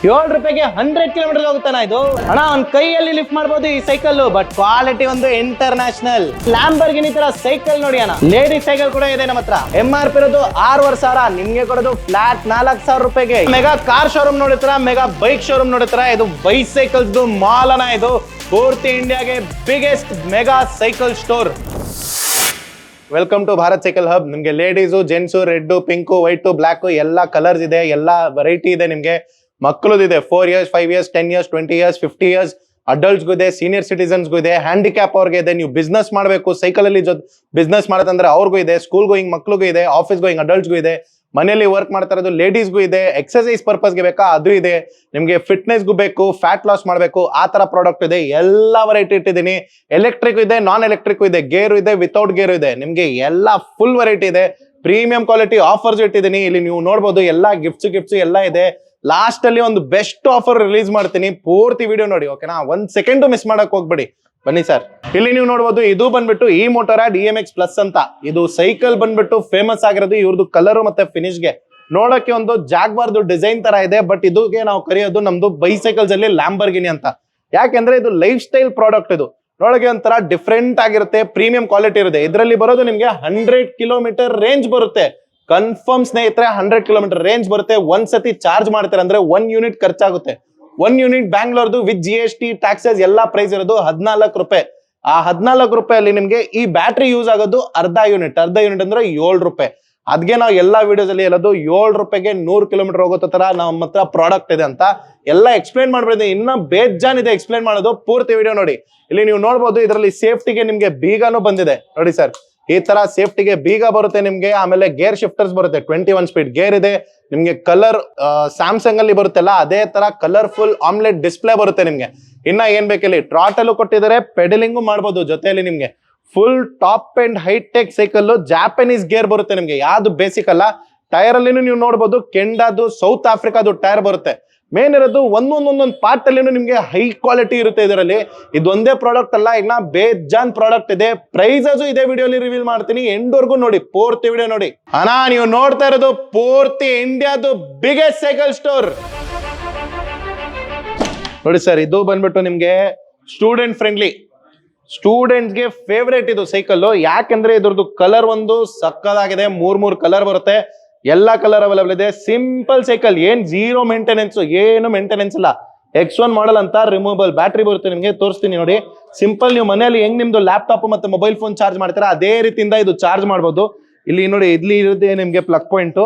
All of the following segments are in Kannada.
₹7 100 ಕಿಲೋಮೀಟರ್ ಹೋಗುತ್ತಾನ ಇದು ಅಣ್ಣ. ಒಂದ್ ಕೈಯಲ್ಲಿ ಲಿಫ್ಟ್ ಮಾಡಬಹುದು ಈ ಸೈಕಲ್, ಬಟ್ ಕ್ವಾಲಿಟಿ ಒಂದು ಇಂಟರ್ನ್ಯಾಷನಲ್. ಲ್ಯಾಂಬರ್ಗಿನಿ ತರ ಸೈಕಲ್ ನೋಡಿ ಅಣ್ಣ. ಲೇಡೀಸ್ ಸೈಕಲ್ ಕೂಡ ಇದೆ ನಮ್ಮ ಹತ್ರ. MRP ಇರೋದು ₹6,500, ನಿಮ್ಗೆ ಕೊಡೋದು ಫ್ಲಾಟ್ ₹4,000. ಮೆಗಾ ಕಾರ್ ಶೋರೂಮ್ ನೋಡಿರ್ತಾರ, ಮೆಗಾ ಬೈಕ್ ಶೋರೂಮ್ ನೋಡಿರ್ತಾರ. ಇದು ಬೈಸೈಕಲ್ಸ್ ಮಾಲ್ ಅಣ್ಣ. ಇದು ಪೂರ್ತಿ ಇಂಡಿಯಾಗೆ biggest mega cycle store. Welcome to Bharat cycle hub. ನಿಮ್ಗೆ ladies, gents, red, pink, white, black ಎಲ್ಲಾ ಕಲರ್ಸ್ ಇದೆ, ಎಲ್ಲಾ ವೆರೈಟಿ ಇದೆ. ನಿಮ್ಗೆ ಮಕ್ಕಳದು ಇದೆ, 4 years, 5 years, 10 years, 20 years, 50 years. ಅಡಲ್ಟ್ಸ್ಗೂ ಇದೆ, ಸೀನಿಯರ್ ಸಿಟಿಸನ್ಸ್ಗೂ ಇದೆ, ಹ್ಯಾಂಡಿಕ್ಯಾಪ್ ಅವ್ರಿಗೆ ಇದೆ. ನೀವು ಬಿಸ್ನೆಸ್ ಮಾಡಬೇಕು ಸೈಕಲ್ ಅಲ್ಲಿ ಬಿಸ್ನೆಸ್ ಮಾಡತ್ತಂದ್ರೆ ಅವ್ರಿಗೂ ಇದೆ, ಸ್ಕೂಲ್ ಗೋಯಿಂಗ್ ಮಕ್ಳಿಗೂ ಇದೆ, ಆಫೀಸ್ ಗೋಯಿಂಗ್ ಅಡಲ್ಟ್ಸ್ಗೂ ಇದೆ, ಮನೆಯಲ್ಲಿ ವರ್ಕ್ ಮಾಡ್ತಾ ಇರೋದು ಲೇಡೀಸ್ಗೂ ಇದೆ, ಎಕ್ಸರ್ಸೈಸ್ ಪರ್ಪಸ್ಗೆ ಬೇಕಾ ಅದು ಇದೆ, ನಿಮ್ಗೆ ಫಿಟ್ನೆಸ್ಗೂ ಬೇಕು, ಫ್ಯಾಟ್ ಲಾಸ್ ಮಾಡಬೇಕು ಆ ತರ ಪ್ರಾಡಕ್ಟ್ ಇದೆ. ಎಲ್ಲಾ ವೆರೈಟಿ ಇಟ್ಟಿದ್ದೀನಿ. ಎಲೆಕ್ಟ್ರಿಕ್ ಇದೆ, ನಾನ್ ಎಲೆಕ್ಟ್ರಿಕ್ ಇದೆ, ಗೇರು ಇದೆ, ವಿತೌಟ್ ಗೇರು ಇದೆ. ನಿಮ್ಗೆ ಎಲ್ಲಾ ಫುಲ್ ವೆರೈಟಿ ಇದೆ. ಪ್ರೀಮಿಯಂ ಕ್ವಾಲಿಟಿ ಆಫರ್ಸ್ ಇಟ್ಟಿದ್ದೀನಿ. ಇಲ್ಲಿ ನೀವು ನೋಡಬಹುದು ಎಲ್ಲಾ ಗಿಫ್ಟ್ಸ್ ಎಲ್ಲ ಇದೆ. ಲಾಸ್ಟ್ ಅಲ್ಲಿ ಒಂದು ಬೆಸ್ಟ್ ಆಫರ್ ರಿಲೀಸ್ ಮಾಡ್ತೀನಿ, ಪೂರ್ತಿ ವಿಡಿಯೋ ನೋಡಿ ಓಕೆನಾ. 1 ಸೆಕೆಂಡ್ ಮಿಸ್ ಮಾಡಕ್ ಹೋಗ್ಬೇಡಿ. ಬನ್ನಿ ಸರ್. ಇಲ್ಲಿ ನೀವು ನೋಡಬಹುದು, ಇದು ಬಂದ್ಬಿಟ್ಟು ಈ ಮೋಟೋರಾಡ್ EMX ಪ್ಲಸ್ ಅಂತ. ಇದು ಸೈಕಲ್ ಬಂದ್ಬಿಟ್ಟು ಫೇಮಸ್ ಆಗಿರೋದು ಇವ್ರದ್ದು ಕಲರ್ ಮತ್ತೆ ಫಿನಿಶ್ ಗೆ. ನೋಡಕ್ಕೆ ಒಂದು ಜಾಗ್ವಾರ್ದು ಡಿಸೈನ್ ತರ ಇದೆ, ಬಟ್ ಇದಕ್ಕೆ ನಾವು ಕರೆಯೋದು ನಮ್ದು ಬೈಸೈಕಲ್ಸ್ ಅಲ್ಲಿ ಲ್ಯಾಂಬರ್ಗಿನಿ ಅಂತ. ಯಾಕೆಂದ್ರೆ ಇದು ಲೈಫ್ ಸ್ಟೈಲ್ ಪ್ರಾಡಕ್ಟ್. ಇದು ನೋಡಕ್ಕೆ ಒಂಥರ ಡಿಫ್ರೆಂಟ್ ಆಗಿರುತ್ತೆ, ಪ್ರೀಮಿಯಂ ಕ್ವಾಲಿಟಿ ಇರುತ್ತೆ. ಇದರಲ್ಲಿ ಬರೋದು ನಿಮ್ಗೆ 100 ಕಿಲೋಮೀಟರ್ ರೇಂಜ್ ಬರುತ್ತೆ. ಕನ್ಫರ್ಮ್ ಸ್ನೇಹಿತರೆ, 100 ಕಿಲೋಮೀಟರ್ ರೇಂಜ್ ಬರುತ್ತೆ. ಒಂದ್ಸತಿ ಚಾರ್ಜ್ ಮಾಡ್ತಾರೆ ಅಂದ್ರೆ 1 ಯೂನಿಟ್ ಖರ್ಚಾಗುತ್ತೆ. 1 ಯೂನಿಟ್ ಬ್ಯಾಂಗ್ಳೂರ್ದು ವಿತ್ GST ಟ್ಯಾಕ್ಸಸ್ ಎಲ್ಲಾ ಪ್ರೈಸ್ ಇರೋದು ₹14. ಆ ₹14 ನಿಮ್ಗೆ ಈ ಬ್ಯಾಟ್ರಿ ಯೂಸ್ ಆಗೋದು ಅರ್ಧ ಯೂನಿಟ್ ಅಂದ್ರೆ ₹7. ಅದ್ಗೆ ನಾವು ಎಲ್ಲಾ ವಿಡಿಯೋಸ್ ಅಲ್ಲಿ ಹೇಳೋದು ₹7ಗೆ 100 ಕಿಲೋಮೀಟರ್ ಹೋಗೋ ತರ ನಮ್ಮ ಹತ್ರ ಪ್ರಾಡಕ್ಟ್ ಇದೆ ಅಂತ ಎಲ್ಲ ಎಕ್ಸ್ಪ್ಲೈನ್ ಮಾಡ್ಬಿಡಿದೆ. ಇನ್ನ ಬೇಜಾನ್ ಇದೆ ಎಕ್ಸ್ಪ್ಲೈನ್ ಮಾಡೋದು, ಪೂರ್ತಿ ವಿಡಿಯೋ ನೋಡಿ. ಇಲ್ಲಿ ನೀವು ನೋಡಬಹುದು, ಇದರಲ್ಲಿ ಸೇಫ್ಟಿಗೆ ನಿಮ್ಗೆ ಬೀಗಾನು ಬಂದಿದೆ ನೋಡಿ ಸರ್. ಈ ತರ ಸೇಫ್ಟಿಗೆ ಬೀಗ ಬರುತ್ತೆ ನಿಮ್ಗೆ. ಆಮೇಲೆ ಗೇರ್ ಶಿಫ್ಟರ್ಸ್ ಬರುತ್ತೆ, 21 ಸ್ಪೀಡ್ ಗೇರ್ ಇದೆ ನಿಮ್ಗೆ. ಕಲರ್ ಸ್ಯಾಮ್ಸಂಗ್ ಅಲ್ಲಿ ಬರುತ್ತಲ್ಲ ಅದೇ ತರ ಕಲರ್ಫುಲ್ ಆಮ್ಲೆಟ್ ಡಿಸ್ಪ್ಲೇ ಬರುತ್ತೆ ನಿಮ್ಗೆ. ಇನ್ನ ಏನ್ ಬೇಕಿಲ್ಲಿ ಟ್ರಾಟಲ್ ಕೊಟ್ಟಿದ್ದಾರೆ, ಪೆಡಲಿಂಗು ಮಾಡಬಹುದು ಜೊತೆಯಲ್ಲಿ. ನಿಮ್ಗೆ full top and hi-tech cycle, Japanese gear ಬರುತ್ತೆ ನಿಮ್ಗೆ, ಯಾವ್ದು ಬೇಸಿಕ್ ಅಲ್ಲ. ಟೈರ್ ಅಲ್ಲಿ ನೀವು ನೋಡಬಹುದು ಕೆಂಡಾದು ಸೌತ್ ಆಫ್ರಿಕಾದು ಟೈರ್ ಬರುತ್ತೆ. ಮೇನ್ ಇರೋದು ಒಂದೊಂದು ಪಾರ್ಟ್ ಅಲ್ಲಿ ನಿಮ್ಗೆ ಹೈ ಕ್ವಾಲಿಟಿ ಇರುತ್ತೆ ಇದರಲ್ಲಿ. ಇದೊಂದೇ ಪ್ರಾಡಕ್ಟ್ ಅಲ್ಲ, ಇನ್ನ ಬೇಜಾನ್ ಪ್ರಾಡಕ್ಟ್ ಇದೆ. ಪ್ರೈಸಸ್ ಇದೇ ವಿಡಿಯೋಲಿ ರಿವೀಲ್ ಮಾಡ್ತೀನಿ, ಎಂಡ್ವರೆಗೂ ನೋಡಿ, ಪೂರ್ತಿ ವಿಡಿಯೋ ನೋಡಿ. ಅಣ್ಣ ನೀವು ನೋಡ್ತಾ ಇರೋದು ಪೂರ್ತಿ ಇಂಡಿಯಾದು ಬಿಗ್ಗೆಸ್ಟ್ ಸೈಕಲ್ ಸ್ಟೋರ್ ನೋಡಿ ಸರ್. ಇದು ಬಂದ್ಬಿಟ್ಟು ನಿಮ್ಗೆ ಸ್ಟೂಡೆಂಟ್ ಫ್ರೆಂಡ್ಲಿ, ಸ್ಟೂಡೆಂಟ್ಸ್ಗೆ ಫೇವ್ರೇಟ್ ಇದು ಸೈಕಲ್. ಯಾಕೆಂದ್ರೆ ಇದ್ರದ್ದು ಕಲರ್ ಒಂದು ಸಕ್ಕದಾಗಿದೆ, 3 ಕಲರ್ ಬರುತ್ತೆ. ಎಲ್ಲಾ ಕಲರ್ ಅವೈಲೇಬಲ್ ಇದೆ. ಸಿಂಪಲ್ ಸೈಕಲ್, ಏನ್ ಜೀರೋ ಮೇಂಟೆನೆನ್ಸ್, ಏನು ಮೇಂಟೆನೆನ್ಸ್ ಇಲ್ಲ. X1 ಮಾಡಲ್ ಅಂತ ರಿಮೂವಬಲ್ ಬ್ಯಾಟ್ರಿ ಬರುತ್ತೆ ನಿಮ್ಗೆ, ತೋರಿಸ್ತೀನಿ ನೋಡಿ. ಸಿಂಪಲ್ ನೀವು ಮನೆಯಲ್ಲಿ ಹೆಂಗ್ ನಿಮ್ದು ಲ್ಯಾಪ್ಟಾಪ್ ಮತ್ತೆ ಮೊಬೈಲ್ ಫೋನ್ ಚಾರ್ಜ್ ಮಾಡ್ತೀರಾ ಅದೇ ರೀತಿಯಿಂದ ಇದು ಚಾರ್ಜ್ ಮಾಡಬಹುದು. ಇಲ್ಲಿ ನೋಡಿ, ಇಲ್ಲಿ ಇರುತ್ತೆ ನಿಮ್ಗೆ ಪ್ಲಗ್ ಪಾಯಿಂಟ್.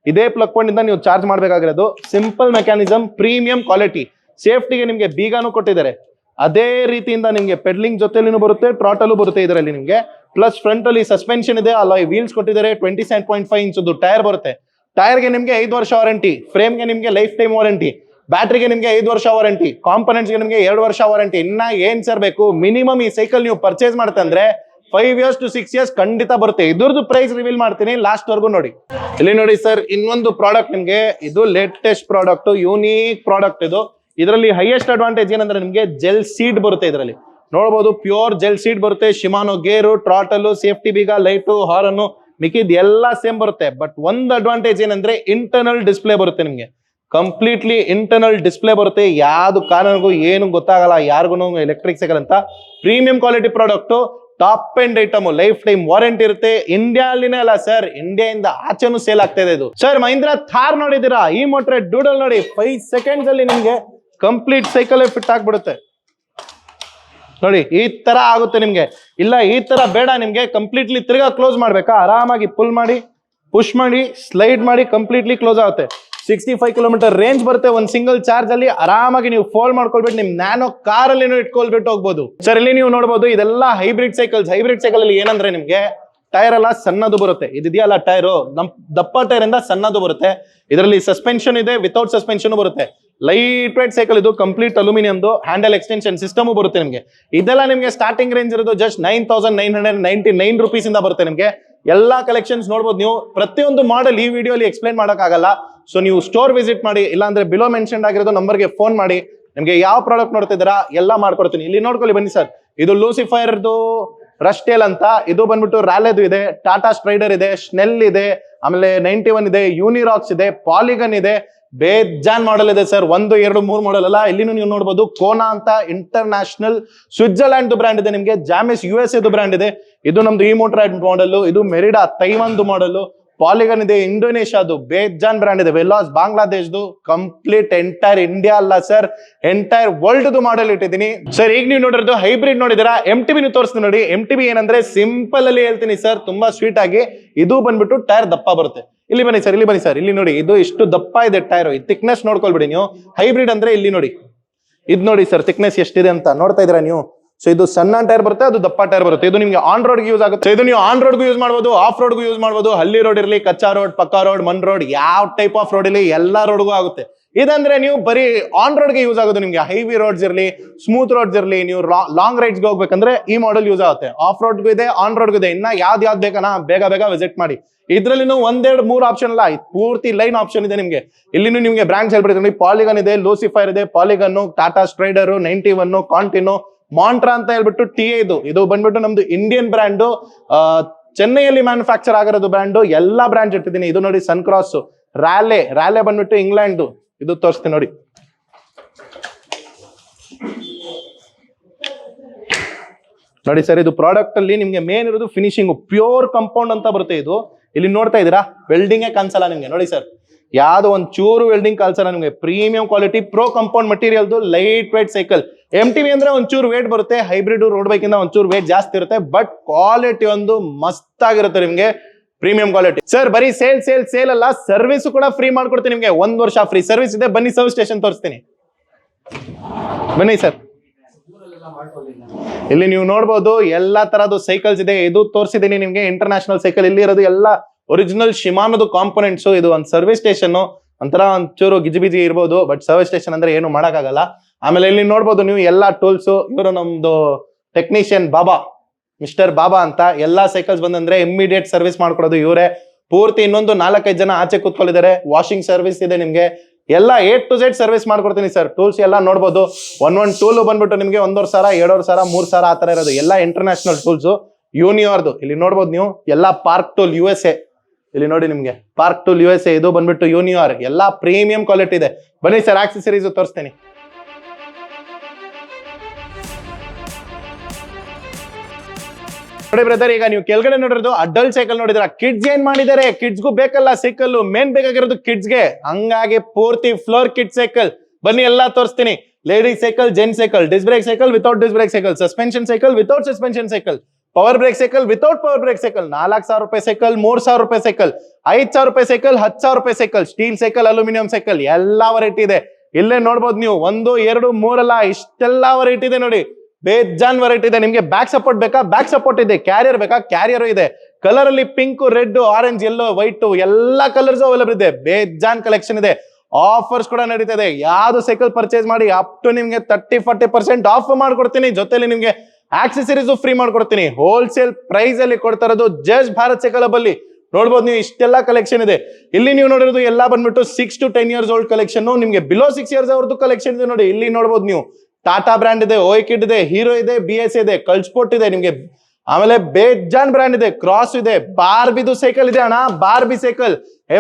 ಇದೇ ಪ್ಲಗ್ ಪಾಯಿಂಟ್ ಇಂದ ನೀವು ಚಾರ್ಜ್ ಮಾಡ್ಬೇಕಾಗಿರೋದು. Simple mechanism, premium quality. ಸೇಫ್ಟಿಗೆ ನಿಮ್ಗೆ ಬೀಗಾನು ಕೊಟ್ಟಿದ್ದಾರೆ. ಅದೇ ರೀತಿಯಿಂದ ನಿಮ್ಗೆ ಪೆಡ್ಲಿಂಗ್ ಜೊತೆಲಿನೂ ಬರುತ್ತೆ, ಟ್ರಾಟಲು ಬರುತ್ತೆ ಇದರಲ್ಲಿ ನಿಮ್ಗೆ. ಪ್ಲಸ್ ಫ್ರಂಟ್ ಅಲ್ಲಿ ಸಸ್ಪೆನ್ಷನ್ ಇದೆ, ಅಲಾಯ್ ವೀಲ್ಸ್ ಕೊಟ್ಟಿದ್ದಾರೆ. 27.5 ಇಂಚ್ ಟೈರ್ ಬರುತ್ತೆ. ಟೈರ್ಗೆ ನಿಮ್ಗೆ 5 ವರ್ಷ ವಾರಂಟಿ, ಫ್ರೇಮ್ಗೆ ನಿಮ್ಗೆ ಲೈಫ್ ಟೈಮ್ ವಾರಂಟಿ, ಬ್ಯಾಟ್ರಿಗೆ ನಿಮ್ಗೆ 5 ವರ್ಷ ವಾರಂಟಿ, ಕಾಂಪೋನೆಂಟ್ಸ್ಗೆ ನಿಮ್ಗೆ 2 ವರ್ಷ ವಾರಂಟಿ. ಇನ್ನ ಏನ್ ಸರ್ ಬೇಕು? ಮಿನಿಮಮ್ ಈ ಸೈಕಲ್ ನೀವು ಪರ್ಚೇಸ್ ಮಾಡ್ತಂದ್ರೆ 5 years to 6 years ಖಂಡಿತ ಬರುತ್ತೆ. ಇದ್ರದ್ದು ಪ್ರೈಸ್ ರಿವೀಲ್ ಮಾಡ್ತೀನಿ, ಲಾಸ್ಟ್ ವರ್ಗು ನೋಡಿ. ಇಲ್ಲಿ ನೋಡಿ ಸರ್, ಇನ್ನೊಂದು ಪ್ರಾಡಕ್ಟ್ ನಿಮ್ಗೆ, ಇದು ಲೇಟೆಸ್ಟ್ ಪ್ರಾಡಕ್ಟ್, ಯೂನಿಕ್ ಪ್ರಾಡಕ್ಟ್ ಇದು. ಇದರಲ್ಲಿ ಹೈಯೆಸ್ಟ್ ಅಡ್ವಾಂಟೇಜ್ ಏನಂದ್ರೆ ನಿಮ್ಗೆ ಜೆಲ್ ಸೀಟ್ ಬರುತ್ತೆ. ಇದರಲ್ಲಿ ನೋಡಬಹುದು ಪ್ಯೂರ್ ಜೆಲ್ ಸೀಟ್ ಬರುತ್ತೆ. ಶಿಮಾನೋ ಗೇರು, ಟ್ರಾಟಲ್, ಸೇಫ್ಟಿ ಬೀಗ, ಲೈಟು, ಹಾರನ್ನು, ಮಿಕ್ಕಿದ್ ಎಲ್ಲ ಸೇಮ್ ಬರುತ್ತೆ. ಬಟ್ ಒಂದು ಅಡ್ವಾಂಟೇಜ್ ಏನಂದ್ರೆ ಇಂಟರ್ನಲ್ ಡಿಸ್ಪ್ಲೇ ಬರುತ್ತೆ ನಿಮ್ಗೆ. ಕಂಪ್ಲೀಟ್ಲಿ ಇಂಟರ್ನಲ್ ಡಿಸ್ಪ್ಲೇ ಬರುತ್ತೆ. ಯಾವ್ದು ಕಾರಣಕ್ಕೂ ಏನು ಗೊತ್ತಾಗಲ್ಲ ಯಾರಿಗೂ ಎಲೆಕ್ಟ್ರಿಕ್ ಸೈಕಲ್ ಅಂತ. Premium quality product, top and item, life time warranty ಇರುತ್ತೆ. ಇಂಡಿಯಾ ಅಲ್ಲಿನೇ ಅಲ್ಲ ಸರ್, ಇಂಡಿಯಾದಿಂದ ಆಚೆನೂ ಸೇಲ್ ಆಗ್ತಾ ಇದೆ ಇದು. ಸರ್ ಮಹೀಂದ್ರ ಥಾರ್ ನೋಡಿದೀರಾ? ಈ ಮೋಟರ್ ಡೂಡಲ್ ನೋಡಿ, 5 seconds ಅಲ್ಲಿ ನಿಮ್ಗೆ ಕಂಪ್ಲೀಟ್ ಸೈಕಲ್ ಫಿಟ್ ಆಗ್ಬಿಡುತ್ತೆ ನೋಡಿ. ಈ ತರ ಆಗುತ್ತೆ ನಿಮ್ಗೆ. ಇಲ್ಲ ಈ ತರ ಬೇಡ ನಿಮ್ಗೆ, ಕಂಪ್ಲೀಟ್ಲಿ ತಿರ್ಗಾ ಕ್ಲೋಸ್ ಮಾಡ್ಬೇಕಾ, ಆರಾಮಾಗಿ ಪುಲ್ ಮಾಡಿ, ಪುಷ್ ಮಾಡಿ, ಸ್ಲೈಡ್ ಮಾಡಿ, ಕಂಪ್ಲೀಟ್ಲಿ ಕ್ಲೋಸ್ ಆಗುತ್ತೆ. 65 ಕಿಲೋಮೀಟರ್ ರೇಂಜ್ ಬರುತ್ತೆ. ಒಂದು ಸಿಂಗಲ್ ಚಾರ್ಜ್ ಅಲ್ಲಿ ಆರಾಮಾಗಿ ನೀವು ಫೋಲ್ಡ್ ಮಾಡ್ಕೊಳ್ಬಿಟ್ಟು ನಿಮ್ ನ್ಯಾನೋ ಕಾರ್ ಅಲ್ಲಿ ಇಟ್ಕೊಳ್ಬಿಟ್ಟು ಹೋಗ್ಬೋದು. ಸರ್ ಇಲ್ಲಿ ನೀವು ನೋಡಬಹುದು, ಇದೆಲ್ಲ ಹೈಬ್ರಿಡ್ ಸೈಕಲ್ಸ್. ಹೈಬ್ರಿಡ್ ಸೈಕಲ್ ಅಲ್ಲಿ ಏನಂದ್ರೆ ನಿಮ್ಗೆ ಟೈರ್ ಎಲ್ಲ ಸಣ್ಣದು ಬರುತ್ತೆ. ಇದೆಯಲ್ಲ ಟೈರು, ದಪ್ಪ ಟೈರ್ ಇಂದ ಸಣ್ಣದು ಬರುತ್ತೆ. ಇದರಲ್ಲಿ ಸಸ್ಪೆನ್ಷನ್ ಇದೆ, ವಿತೌಟ್ ಸಸ್ಪೆನ್ಷನ್ ಬರುತ್ತೆ. ಲೈಟ್ ವೇಟ್ ಸೈಕಲ್ ಇದು, ಕಂಪ್ಲೀಟ್ ಅಲ್ಯೂಮಿನಿಯಂದು. ಹ್ಯಾಂಡಲ್ ಎಕ್ಸ್ಟೆನ್ಷನ್ ಸಿಸ್ಟಮ್ ಬರುತ್ತೆ ನಿಮ್ಗೆ. ಇದೆಲ್ಲ ನಿಮ್ಗೆ ಸ್ಟಾರ್ಟಿಂಗ್ ರೇಂಜ್ ಇರೋದು ಜಸ್ಟ್ ₹9,999 ಇಂದ ಬರುತ್ತೆ ನಿಮ್ಗೆ. ಎಲ್ಲಾ ಕಲೆಕ್ಷನ್ಸ್ ನೋಡ್ಬೋದು ನೀವು. ಪ್ರತಿಯೊಂದು ಮಾಡೆಲ್ ಈ ವಿಡಿಯೋಲಿ ಎಕ್ಸ್ಪ್ಲೈನ್ ಮಾಡೋಕ್ಕಾಗಲ್ಲ. ಸೊ ನೀವು ಸ್ಟೋರ್ ವಿಸಿಟ್ ಮಾಡಿ, ಇಲ್ಲಾಂದ್ರೆ ಬಿಲೋ ಮೆನ್ಷನ್ ಆಗಿರೋದು ನಂಬರ್ಗೆ ಫೋನ್ ಮಾಡಿ. ನಿಮ್ಗೆ ಯಾವ ಪ್ರಾಡಕ್ಟ್ ನೋಡ್ತಿದ್ದೀರಾ ಎಲ್ಲ ಮಾಡ್ಕೊಡ್ತೀನಿ. ಇಲ್ಲಿ ನೋಡ್ಕೊಳ್ಳಿ ಬನ್ನಿ ಸರ್. ಇದು ಲೂಸಿಫೈರ್ದು ರಸ್ಟೇಲ್ ಅಂತ. ಇದು ಬಂದ್ಬಿಟ್ಟು ರ್ಯಾಲೆದು ಇದೆ, ಟಾಟಾ ಸ್ಟ್ರೈಡರ್ ಇದೆ, ಸ್ನೆಲ್ ಇದೆ, ಆಮೇಲೆ 91 ಇದೆ, ಯೂನಿರಾಕ್ಸ್ ಇದೆ, ಪಾಲಿಗನ್ ಇದೆ. ಬೇಜಾನ್ ಮಾಡೆಲ್ ಇದೆ ಸರ್, 1, 2, 3 ಮಾಡೆಲ್ ಅಲ್ಲ. ಇಲ್ಲಿನೂ ನೀವು ನೋಡಬಹುದು ಕೋನಾ ಅಂತ ಇಂಟರ್ನ್ಯಾಷನಲ್ ಸ್ವಿಟ್ಜರ್ಲ್ಯಾಂಡ್ ಬ್ರ್ಯಾಂಡ್ ಇದೆ, ನಿಮಗೆ ಜಾಮಿಸ್ USA ಬ್ರ್ಯಾಂಡ್ ಇದೆ. ಇದು ನಮ್ದು ಈ ಮೋಟರ್ ಮಾಡೆಲ್. ಇದು ಮೆರಿಡಾ ತೈವಾನ್ ಮಾಡೆಲ್. ಪಾಲಿಗನ್ ಇದೆ ಇಂಡೋನೇಷ್ಯಾದು, ಬೇಜಾನ್ ಬ್ರ್ಯಾಂಡ್ ಇದೆ. ವೆಲಾಸ್ ಬಾಂಗ್ಲಾದೇಶ್ದು. ಕಂಪ್ಲೀಟ್ ಎಂಟೈರ್ ಇಂಡಿಯಾ ಅಲ್ಲ ಸರ್, ಎಂಟೈರ್ ವರ್ಲ್ಡ್ ಮಾಡೆಲ್ ಇಟ್ಟಿದ್ದೀನಿ ಸರ್. ಈಗ ನೀವು ನೋಡಿರೋದು ಹೈಬ್ರಿಡ್ ನೋಡಿದಿರಾ. MTB ನೀವು ತೋರಿಸ್ತೀನಿ ನೋಡಿ. MTB ಏನಂದ್ರೆ ಸಿಂಪಲ್ ಅಲ್ಲಿ ಹೇಳ್ತೀನಿ ಸರ್, ತುಂಬಾ ಸ್ವೀಟ್ ಆಗಿ. ಇದು ಬಂದ್ಬಿಟ್ಟು ಟೈರ್ ದಪ್ಪ ಬರುತ್ತೆ. ಇಲ್ಲಿ ಬನ್ನಿ ಸರ್, ಇಲ್ಲಿ ಬನ್ನಿ ಸರ್, ಇಲ್ಲಿ ನೋಡಿ. ಇದು ಇಷ್ಟು ದಪ್ಪ ಇದೆ ಟೈರ್, ಈ ಥಿಕ್ನೆಸ್ ನೋಡ್ಕೊಳ್ಬಿಡಿ ನೀವು. ಹೈಬ್ರಿಡ್ ಅಂದ್ರೆ ಇಲ್ಲಿ ನೋಡಿ, ಇದು ನೋಡಿ ಸರ್ ಥಿಕ್ನೆಸ್ ಎಷ್ಟಿದೆ ಅಂತ ನೋಡ್ತಾ ಇದೀರಾ ನೀವು. ಸೊ ಇದು ಸಣ್ಣ ಟೈರ್ ಬರುತ್ತೆ, ಅದು ದಪ್ಪ ಟೈರ್ ಬರುತ್ತೆ. ಇದು ನಿಮಗೆ ಆನ್ ರೋಡ್ ಯೂಸ್ ಆಗುತ್ತೆ. ಇದು ನೀವು ಆನ್ ರೋಡ್ಗೂ ಯೂಸ್ ಮಾಡಬಹುದು, ಆಫ್ ರೋಡ್ಗೂ ಯೂಸ್ ಮಾಡಬಹುದು. ಹಳ್ಳಿ ರೋಡ್ ಇರಲಿ, ಕಚ್ಚಾ ರೋಡ್, ಪಕ್ಕಾ ರೋಡ್, ಮನ್ ರೋಡ್, ಯಾವ ಟೈಪ್ ಆಫ್ ರೋಡ್ ಇರಲಿ ಎಲ್ಲಾ ರೋಡ್ಗೂ ಆಗುತ್ತೆ. ಇದಂದ್ರೆ ನೀವು ಬರೀ ಆನ್ ರೋಡ್ಗೆ ಯೂಸ್ ಆಗೋದು. ನಿಮ್ಗೆ ಹೈವಿ ರೋಡ್ಸ್ ಇರಲಿ, ಸ್ಮೂತ್ ರೋಡ್ಸ್ ಇರಲಿ, ನೀವು ಲಾಂಗ್ ರೈಡ್ಸ್ಗೆ ಹೋಗ್ಬೇಕಂದ್ರೆ ಈ ಮಾಡೆಲ್ ಯೂಸ್ ಆಗುತ್ತೆ. ಆಫ್ ರೋಡ್ಗೂ ಇದೆ, ಆನ್ ರೋಡ್ಗೂ ಇದೆ. ಇನ್ನ ಯಾವ್ದು ಬೇಕನ ಬೇಗ ಬೇಗ ವಿಸಿಟ್ ಮಾಡಿ. ಇದ್ರಲ್ಲಿ 1, 2, 3 ಆಪ್ಷನ್ ಅಲ್ಲ, ಪೂರ್ತಿ ಲೈನ್ ಆಪ್ಷನ್ ಇದೆ ನಿಮ್ಗೆ. ಇಲ್ಲಿ ನಿಮ್ಗೆ ಬ್ರಾಂಡ್ಸ್ ಹೇಳ್ಬಿಡ್ತೀನಿ. ಪಾಲಿಗನ್ ಇದೆ, ಲೂಸಿಫೈರ್ ಇದೆ, ಪಾಲಿಗನ್, ಟಾಟಾ ಸ್ಟ್ರೈಡರ್, 91, ಕಾಂಟಿನೋ, ಮಾಂಟ್ರಾ ಅಂತ ಹೇಳ್ಬಿಟ್ಟು TA ಇದು ಬಂದ್ಬಿಟ್ಟು ನಮ್ದು ಇಂಡಿಯನ್ ಬ್ರ್ಯಾಂಡು, ಚೆನ್ನೈಯಲ್ಲಿ ಮ್ಯಾನುಫ್ಯಾಕ್ಚರ್ ಆಗಿರೋದು ಬ್ರ್ಯಾಂಡು. ಎಲ್ಲಾ ಬ್ರ್ಯಾಂಡ್ ಇಟ್ಟಿದ್ದೀನಿ. ಇದು ನೋಡಿ ಸನ್ ಕ್ರಾಸ್, ರ್ಯಾಲೆ ಬಂದ್ಬಿಟ್ಟು ಇಂಗ್ಲೆಂಡ್. ಇದು ತೋರಿಸ್ತೀನಿ ನೋಡಿ. ನೋಡಿ ಸರ್, ಇದು ಪ್ರಾಡಕ್ಟ್ ಅಲ್ಲಿ ನಿಮ್ಗೆ ಮೇನ್ ಇರೋದು ಫಿನಿಶಿಂಗ್, ಪ್ಯೂರ್ ಕಂಪೌಂಡ್ ಅಂತ ಬರುತ್ತೆ. ಇದು ಇಲ್ಲಿ ನೋಡ್ತಾ ಇದೀರಾ, ವೆಲ್ಡಿಂಗ್ ಕಾಣಿಸಲ್ಲ ನಿಮ್ಗೆ. ನೋಡಿ ಸರ್, ಯಾವ್ದು ಒಂದ್ ಚೂರು ವೆಲ್ಡಿಂಗ್ ಕಾಣಿಸಲ್ಲ ನಿಮ್ಗೆ. Premium quality, pro compound material, light weight cycle. MTB ಅಂದ್ರೆ ಒಂಚೂರು ವೇಟ್ ಬರುತ್ತೆ, ಹೈಬ್ರಿಡ್ ರೋಡ್ ಬೈಕ್ ಇಂದ ಒಂಚೂರು ವೇಟ್ ಜಾಸ್ತಿ ಇರುತ್ತೆ, ಬಟ್ ಕ್ವಾಲಿಟಿ ಒಂದು ಮಸ್ತ್ ಆಗಿರುತ್ತೆ ನಿಮ್ಗೆ, ಪ್ರೀಮಿಯಂ ಕ್ವಾಲಿಟಿ. ಸರ್ ಬರೀ ಸೇಲ್ ಅಲ್ಲ, ಸರ್ವಿಸ್ ಕೂಡ ಫ್ರೀ ಮಾಡ್ಕೊಡ್ತೀನಿ ನಿಮ್ಗೆ. 1 ವರ್ಷ ಫ್ರೀ ಸರ್ವಿಸ್ ಇದೆ. ಬನ್ನಿ ಸರ್ವಿಸ್ ಸ್ಟೇಷನ್ ತೋರಿಸ್ತೀನಿ, ಬನ್ನಿ ಸರ್. ಇಲ್ಲಿ ನೀವು ನೋಡ್ಬೋದು ಎಲ್ಲಾ ತರದ್ದು ಸೈಕಲ್ಸ್ ಇದೆ. ಇದು ತೋರಿಸಿದೀನಿ ನಿಮ್ಗೆ ಇಂಟರ್ನ್ಯಾಷನಲ್ ಸೈಕಲ್. ಇಲ್ಲಿ ಇರೋದು ಎಲ್ಲ ಒರಿಜಿನಲ್ ಶಿಮಾನೋದು ಕಾಂಪೋನೆಂಟ್ಸ್. ಇದು ಒಂದು ಸರ್ವಿಸ್ ಸ್ಟೇಷನ್, ಒಂಥರ ಒಂಚೂರು ಗಿಜಿಬಿಜಿ ಇರ್ಬೋದು, ಬಟ್ ಸರ್ವಿಸ್ ಸ್ಟೇಷನ್ ಅಂದ್ರೆ ಏನು ಮಾಡಕ್ಕಾಗಲ್ಲ. ಆಮೇಲೆ ಇಲ್ಲಿ ನೋಡ್ಬೋದು ನೀವು ಎಲ್ಲಾ ಟೂಲ್ಸ್. ಇವರು ನಮ್ದು ಟೆಕ್ನಿಷಿಯನ್ ಬಾಬಾ, ಮಿಸ್ಟರ್ ಬಾಬಾ ಅಂತ. ಎಲ್ಲಾ ಸೈಕಲ್ಸ್ ಬಂದಂದ್ರೆ ಇಮಿಡಿಯೇಟ್ ಸರ್ವಿಸ್ ಮಾಡ್ಕೊಡೋದು ಇವರೇ. ಪೂರ್ತಿ ಇನ್ನೊಂದು 4-5 ಜನ ಆಚೆ ಕೂತ್ಕೊಂಡಿದ್ದಾರೆ. ವಾಷಿಂಗ್ ಸರ್ವಿಸ್ ಇದೆ ನಿಮ್ಗೆ. ಎಲ್ಲ A to Z ಸರ್ವಿಸ್ ಮಾಡ್ಕೊಡ್ತೀನಿ ಸರ್. ಟೂಲ್ಸ್ ಎಲ್ಲ ನೋಡ್ಬೋದು. ಒಂದೊಂದು ಟೂಲ್ ಬಂದ್ಬಿಟ್ಟು ನಿಮ್ಗೆ 1,500, 2,500, 3,000 ಆ ತರ ಇರೋದು. ಎಲ್ಲ ಇಂಟರ್ನ್ಯಾಷನಲ್ ಟೂಲ್ಸ್, ಯೂನಿಯಾರ್ದು. ಇಲ್ಲಿ ನೋಡ್ಬೋದು ನೀವು, ಎಲ್ಲ ಪಾರ್ಕ್ ಟೂಲ್ USA. ಇಲ್ಲಿ ನೋಡಿ ನಿಮ್ಗೆ ಪಾರ್ಕ್ ಟೂಲ್ USA. ಇದು ಬಂದ್ಬಿಟ್ಟು ಯೂನಿಯಾರ್. ಎಲ್ಲಾ ಪ್ರೀಮಿಯಂ ಕ್ವಾಲಿಟಿ ಇದೆ. ಬನ್ನಿ ಸರ್, ಆಕ್ಸೆಸರೀಸ್ ತೋರಿಸ್ತೀನಿ. ನೋಡಿ ಬ್ರದರ್, ಈಗ ನೀವು ಕೆಳಗಡೆ ನೋಡಿರೋದು ಅಡಲ್ಟ್ ಸೈಕಲ್ ನೋಡಿದ್ರ. ಕಿಡ್ಸ್ ಏನ್ ಮಾಡಿದ್ದಾರೆ, ಕಿಡ್ಸ್ಗೂ ಬೇಕಲ್ಲ ಸೈಕಲ್. ಮೇನ್ ಬೇಕಾಗಿರೋದು ಕಿಡ್ಸ್ಗೆ, ಹಂಗಾಗಿ ಪೂರ್ತಿ ಫ್ಲೋರ್ ಕಿಡ್ ಸೈಕಲ್. ಬನ್ನಿ ಎಲ್ಲಾ ತೋರಿಸ್ತೀನಿ. Ladies cycle, gent cycle, disc brake cycle, without disc brake cycle, suspension cycle, without suspension cycle, power brake cycle, without power brake cycle, 4,000 ರೂಪಾಯಿ ಸೈಕಲ್, 3,000 ರೂಪಾಯಿ ಸೈಕಲ್, 5,000 ರೂಪಾಯಿ ಸೈಕಲ್, 10,000 ರೂಪಾಯಿ cycle, steel cycle, aluminium cycle, ಎಲ್ಲಾ ವೆರೈಟಿ ಇದೆ. ಇಲ್ಲೇ ನೋಡ್ಬೋದು ನೀವು. 1, 2, 3 ಅಲ್ಲ, ಇಷ್ಟೆಲ್ಲಾ ವೆರೈಟಿ ಇದೆ ನೋಡಿ. ಬೇಜಾನ್ ವೆರೈಟಿ ಇದೆ. ನಿಮ್ಗೆ ಬ್ಯಾಕ್ ಸಪೋರ್ಟ್ ಬೇಕಾ, ಬ್ಯಾಕ್ ಸಪೋರ್ಟ್ ಇದೆ. ಕ್ಯಾರಿಯರ್ ಬೇಕಾ, ಕ್ಯಾರಿಯರ್ ಇದೆ. ಕಲರ್ ಅಲ್ಲಿ pink, red, orange, yellow, white ಎಲ್ಲಾ ಕಲರ್ಸ್ ಅವೈಲೇಬಲ್ ಇದೆ. ಬೇಜಾನ್ ಕಲೆಕ್ಷನ್ ಇದೆ. ಆಫರ್ಸ್ ಕೂಡ ನಡೀತಾ ಇದೆ. ಯಾವ್ದು ಸೈಕಲ್ ಪರ್ಚೇಸ್ ಮಾಡಿ ಅಪ್ ಟು ನಿಮ್ಗೆ 30-40% ಆಫ್ ಮಾಡ್ಕೊಡ್ತೀನಿ. ಜೊತೆಲಿ ನಿಮ್ಗೆ ಆಕ್ಸೆಸರೀಸ್ ಫ್ರೀ ಮಾಡ್ಕೊಡ್ತೀನಿ. ಹೋಲ್ಸೇಲ್ ಪ್ರೈಸ್ ಅಲ್ಲಿ ಕೊಡ್ತಾ ಇರೋದು ಜಸ್ಟ್ ಭಾರತ್ ಸೈಕಲ್ ಹಬ್ ಅಲ್ಲಿ. ನೋಡ್ಬೋದು ನೀವು, ಇಷ್ಟೆಲ್ಲ ಕಲೆಕ್ಷನ್ ಇದೆ. ಇಲ್ಲಿ ನೀವು ನೋಡಿರೋದು ಎಲ್ಲ ಬಂದ್ಬಿಟ್ಟು 6 to 10 years ಓಲ್ಡ್ ಕಲೆಕ್ಷನ್. ನಿಮ್ಗೆ ಬಿಲೋ 6 years ಅವ್ರದ್ದು ಕಲೆಕ್ಷನ್ ಇದೆ ನೋಡಿ. ಇಲ್ಲಿ ನೋಡ್ಬೋದು ನೀವು, ಟಾಟಾ ಬ್ರ್ಯಾಂಡ್ ಇದೆ, ಓಯ್ಕಿಡ್ ಇದೆ, ಹೀರೋ ಇದೆ, BS ಇದೆ, ಕಲ್ಸ್ಪೋರ್ಟ್ ಇದೆ ನಿಮ್ಗೆ. ಆಮೇಲೆ ಬೇಜಾನ್ ಬ್ರ್ಯಾಂಡ್ ಇದೆ, ಕ್ರಾಸ್ ಇದೆ, ಬಾರ್ಬಿದು ಸೈಕಲ್ ಇದೆ ಅಣ್ಣ. ಬಾರ್ಬಿ ಸೈಕಲ್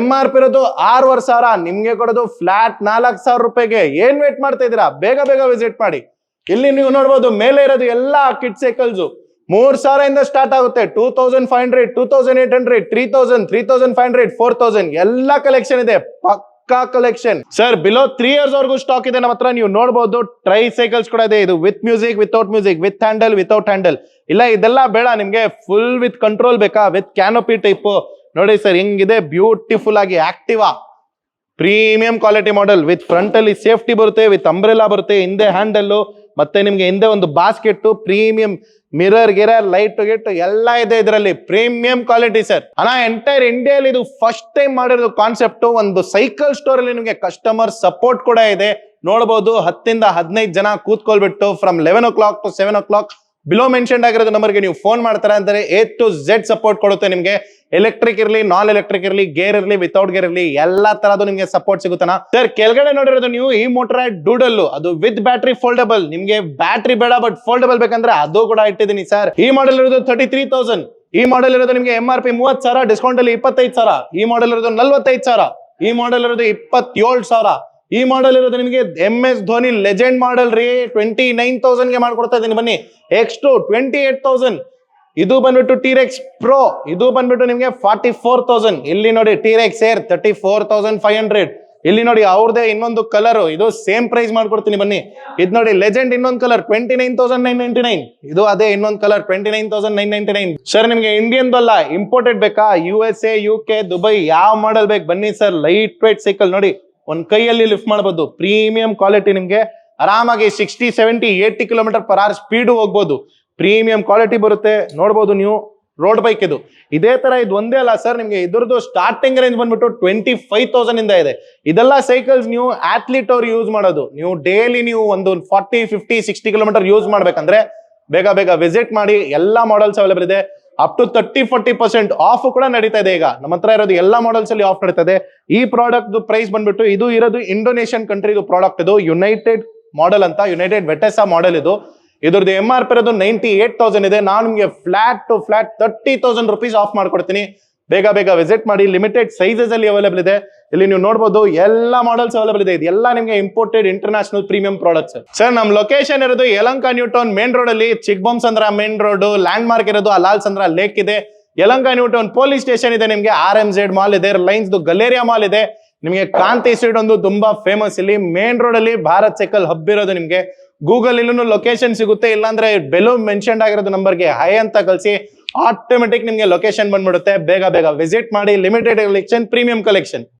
MRP ಇರೋದು 6,500, ನಿಮ್ಗೆ ಕೊಡೋದು ಫ್ಲಾಟ್ 4,000 ರೂಪಾಯಿಗೆ. ಏನ್ ವೇಟ್ ಮಾಡ್ತಾ ಇದೀರಾ, ಬೇಗ ಬೇಗ ವಿಸಿಟ್ ಮಾಡಿ. ಇಲ್ಲಿ ನೀವು ನೋಡ್ಬೋದು ಮೇಲೆ ಇರೋದು ಎಲ್ಲಾ ಕಿಡ್ ಸೈಕಲ್ಸ್ 3,000 ಇಂದ ಸ್ಟಾರ್ಟ್ ಆಗುತ್ತೆ. 2,500, 2,800, 3,000, 3,500, 4,000 ಎಲ್ಲಾ ಕಲೆಕ್ಷನ್ ಇದೆ. ಪಕ್ಕಾ ಕಲೆಕ್ಷನ್ ಸರ್. ಬಿಲೋ 3 years ವರ್ಗೂ ಸ್ಟಾಕ್ ಇದೆ ನಮ್ಮ ಹತ್ರ. ನೀವು ನೋಡಬಹುದು ಟ್ರೈ ಸೈಕಲ್ಸ್ ಕೂಡ ಇದೆ. ಇದು with music, without music, with handle, without handle. ಇಲ್ಲ ಇದೆಲ್ಲ ಬೇಡ ನಿಮ್ಗೆ, ಫುಲ್ ವಿತ್ ಕಂಟ್ರೋಲ್ ಬೇಕಾ, ವಿತ್ ಕ್ಯಾನೋಪಿ ಟೈಪ್. ನೋಡಿ ಸರ್, ಹಿಂಗಿದೆ ಬ್ಯೂಟಿಫುಲ್ ಆಗಿ. Activa premium quality model. With front ಅಲ್ಲಿ ಸೇಫ್ಟಿ ಬರುತ್ತೆ, ವಿತ್ ಅಂಬ್ರೆಲಾ ಬರುತ್ತೆ, ಹಿಂದೆ ಹ್ಯಾಂಡಲ್, ಮತ್ತೆ ನಿಮ್ಗೆ ಹಿಂದೆ ಒಂದು ಬಾಸ್ಕೆಟ್, ಪ್ರೀಮಿಯಂ ಮಿರರ್ ಗಿರರ್, ಲೈಟ್ ಗಿಟ್ ಎಲ್ಲ ಇದೆ ಇದರಲ್ಲಿ. Premium quality sir. ಅಣ್ಣ ಎಂಟೈರ್ ಇಂಡಿಯಾದಲ್ಲಿ ಇದು ಫಸ್ಟ್ ಟೈಮ್ ಮಾಡಿರೋದು ಕಾನ್ಸೆಪ್ಟ್. ಒಂದು ಸೈಕಲ್ ಸ್ಟೋರ್ ಅಲ್ಲಿ ನಿಮ್ಗೆ ಕಸ್ಟಮರ್ ಸಪೋರ್ಟ್ ಕೂಡ ಇದೆ. ನೋಡಬಹುದು 10 ಇಂದ 15 ಜನ ಕೂತ್ಕೊಳ್ಬಿಟ್ಟು from 11 o'clock to 7 o'clock below mention ಆಗಿರೋದು ನಂಬರ್ಗೆ ನೀವು ಫೋನ್ ಮಾಡ್ತಾರೆ ಅಂದರೆ A to Z ಸಪೋರ್ಟ್ ಕೊಡುತ್ತೆ ನಿಮ್ಗೆ. ಎಲೆಕ್ಟ್ರಿಕ್ ಇರಲಿ, ನಾನ್ ಎಲೆಕ್ಟ್ರಿಕ್ ಇರಲಿ, ಗೇರ್ ಇರಲಿ, ವಿತೌಟ್ ಗೇರ್ ಇರಲಿ, ಎಲ್ಲಾ ತರದ್ದು ನಿಮ್ಗೆ ಸಪೋರ್ಟ್ ಸಿಗುತ್ತಾನ ಸರ್. ಕೆಳಗಡೆ ನೋಡಿರೋದು ನೀವು ಈ ಮೋಟರೈಡ್ ಡೂಡಲ್, ಅದು ವಿತ್ ಬ್ಯಾಟ್ರಿ ಫೋಲ್ಡಬಲ್. ನಿಮ್ಗೆ ಬ್ಯಾಟ್ರಿ ಬೇಡ ಬಟ್ ಫೋಲ್ಡಬಲ್ ಬೇಕಂದ್ರೆ ಅದು ಕೂಡ ಇಟ್ಟಿದ್ದೀನಿ ಸರ್. ಈ ಮಾಡೆಲ್ ಇರೋದು 33,000. ಈ ಮಾಡೆಲ್ ಇರೋದು ನಿಮ್ಗೆ MRP 30,000, ಡಿಸ್ಕೌಂಟ್ ಅಲ್ಲಿ 25,000. ಈ ಮಾಡೆಲ್ ಇರೋದು 45,000. ಈ ಮಾಡೆಲ್ ಇರೋದು 27,000. ಈ ಮಾಡೆಲ್ ಇರೋದು ನಿಮಗೆ MS ಧೋನಿ ಲೆಜೆಂಡ್ ಮಾಡೆಲ್ ರೀ. 29,000 ಗೆ ಮಾಡ್ಕೊಡ್ತಾ ಇದೀನಿ ಬನ್ನಿ. X2 28,000. ಇದು ಬಂದ್ಬಿಟ್ಟು T-Rex Pro, ಇದು ಬಂದ್ಬಿಟ್ಟು ನಿಮಗೆ 44,000. ಇಲ್ಲಿ ನೋಡಿ T-Rex Air 34,500. ಇಲ್ಲಿ ನೋಡಿ ಅವ್ರದೇ ಇನ್ನೊಂದು ಕಲರ್, ಇದು ಸೇಮ್ ಪ್ರೈಸ್ ಮಾಡ್ಕೊಡ್ತೀನಿ ಬನ್ನಿ. ಇದು ನೋಡಿ ಲೆಜೆಂಡ್ ಇನ್ನೊಂದು ಕಲರ್ 29,999. ಇದು ಅದೇ ಇನ್ನೊಂದು ಕಲರ್ 29,999. ಸರ್ ನಿಮ್ಗೆ ಇಂಡಿಯನ್ ಅಲ್ಲ ಇಂಪೋರ್ಟೆಡ್ ಬೇಕಾ? USA, UK, ದುಬೈ ಯಾವ ಮಾಡೆಲ್ ಬೇಕು ಬನ್ನಿ ಸರ್. ಲೈಟ್ ವೇಟ್ ಸೈಕಲ್ ನೋಡಿ, ಒಂದ್ ಕೈಯಲ್ಲಿ ಲಿಫ್ಟ್ ಮಾಡಬಹುದು. ಪ್ರೀಮಿಯಂ ಕ್ವಾಲಿಟಿ, ನಿಮ್ಗೆ ಆರಾಮಾಗಿ 60, 70, 80 km/h ಸ್ಪೀಡು ಹೋಗ್ಬೋದು. ಪ್ರೀಮಿಯಂ ಕ್ವಾಲಿಟಿ ಬರುತ್ತೆ, ನೋಡ್ಬೋದು ನೀವು. ರೋಡ್ ಬೈಕ್ ಇದು. ಇದೇ ತರ ಇದು ಒಂದೇ ಅಲ್ಲ ಸರ್, ನಿಮ್ಗೆ ಇದ್ರದ್ದು ಸ್ಟಾರ್ಟಿಂಗ್ ರೇಂಜ್ ಬಂದ್ಬಿಟ್ಟು 25,000 ಇಂದ ಇದೆ. ಇದೆಲ್ಲ ಸೈಕಲ್ಸ್ ನೀವು ಅಥ್ಲೀಟ್ ಅವ್ರು ಯೂಸ್ ಮಾಡೋದು. ನೀವು ಡೈಲಿ ನೀವು ಒಂದು 40, 50, 60 km ಯೂಸ್ ಮಾಡ್ಬೇಕಂದ್ರೆ ಬೇಗ ಬೇಗ ವಿಸಿಟ್ ಮಾಡಿ. ಎಲ್ಲಾ ಮಾಡೆಲ್ಸ್ ಅವೈಲೇಬಲ್ ಇದೆ. ಅಪ್ ಟು 30-40% ಆಫ್ ಕೂಡ ನಡೀತಾ ಇದೆ. ಈಗ ನಮ್ಮ ಹತ್ರ ಇರೋದು ಎಲ್ಲಾ ಮಾಡೆಲ್ಸ್ ಅಲ್ಲಿ ಆಫ್ ನಡೀತಾ ಇದೆ. ಈ ಪ್ರಾಡಕ್ಟ್ ಪ್ರೈಸ್ ಬಂದ್ಬಿಟ್ಟು, ಇದು ಇರೋದು ಇಂಡೋನೇಷಿಯನ್ ಕಂಟ್ರಿ ಪ್ರಾಡಕ್ಟ್. ಇದು ಯುನೈಟೆಡ್ ಮಾಡೆಲ್ ಅಂತ, ಯುನೈಟೆಡ್ ವೆಟೆಸಾ ಮಾಡೆಲ್ ಇದು. ಇದ್ರದ್ದು MRP ಇರೋದು 98,000 ಇದೆ. ನಾನು ನಿಮಗೆ ಫ್ಲಾಟ್ 30,000 rupees ಆಫ್ ಮಾಡ್ಕೊಡ್ತೀನಿ. ಬೇಗ ಬೇಗ ವಿಸಿಟ್ ಮಾಡಿ. ಲಿಮಿಟೆಡ್ ಸೈಜಸ್ ಅಲ್ಲಿ ಅವೈಲೇಬಲ್ ಇದೆ. ಇಲ್ಲಿ ನೀವು ನೋಡಬಹುದು ಎಲ್ಲಾ ಮಾಡೆಲ್ಸ್ ಅವೈಲೇಬಲ್ ಇದೆ. ಇದೆಲ್ಲ ನಿಮಗೆ imported international premium products. Sir ನಮ್ಮ ಲೊಕೇಶನ್ ಇರೋದು Yelahanka new town main road ಅಲ್ಲಿ. ಚಿಕ್ಕಬೊಮ್ಮಸಂದ್ರ ಮೇನ್ ರೋಡ್, ಲ್ಯಾಂಡ್ ಮಾರ್ಕ್ ಇರೋದು ಅಲಾಲ್ ಸಂದ್ರ ಲೇಕ್ ಇದೆ. Yelahanka new town police station ಇದೆ. ನಿಮಗೆ RMZ ಮಾಲ್ ಇದೆ, ರಿಲಯನ್ಸ್ ಗಲೇರಿಯಾ ಮಾಲ್ ಇದೆ. ನಿಮಗೆ ಕಾಂತಿ ಸ್ಟ್ರೀಟ್ ಒಂದು ತುಂಬಾ ಫೇಮಸ್. ಇಲ್ಲಿ ಮೇನ್ ರೋಡ್ ಅಲ್ಲಿ ಭಾರತ್ ಸೈಕಲ್ ಹಬ್ ಇರೋದು. ನಿಮಗೆ ಗೂಗಲ್ ಇಲ್ಲೂ ಲೊಕೇಶನ್ ಸಿಗುತ್ತೆ. ಇಲ್ಲಾಂದ್ರೆ ಬೆಲೂ ಮೆನ್ಷನ್ ಆಗಿರೋದು ನಂಬರ್ಗೆ ಹೈ ಅಂತ ಕಳಿಸಿ, ಆಟೋಮೆಟಿಕ್ ನಿಮ್ಗೆ ಲೊಕೇಶನ್ ಬಂದ್ಬಿಡುತ್ತೆ. ಬೇಗ ಬೇಗ ವಿಸಿಟ್ ಮಾಡಿ. Limited collection, premium collection.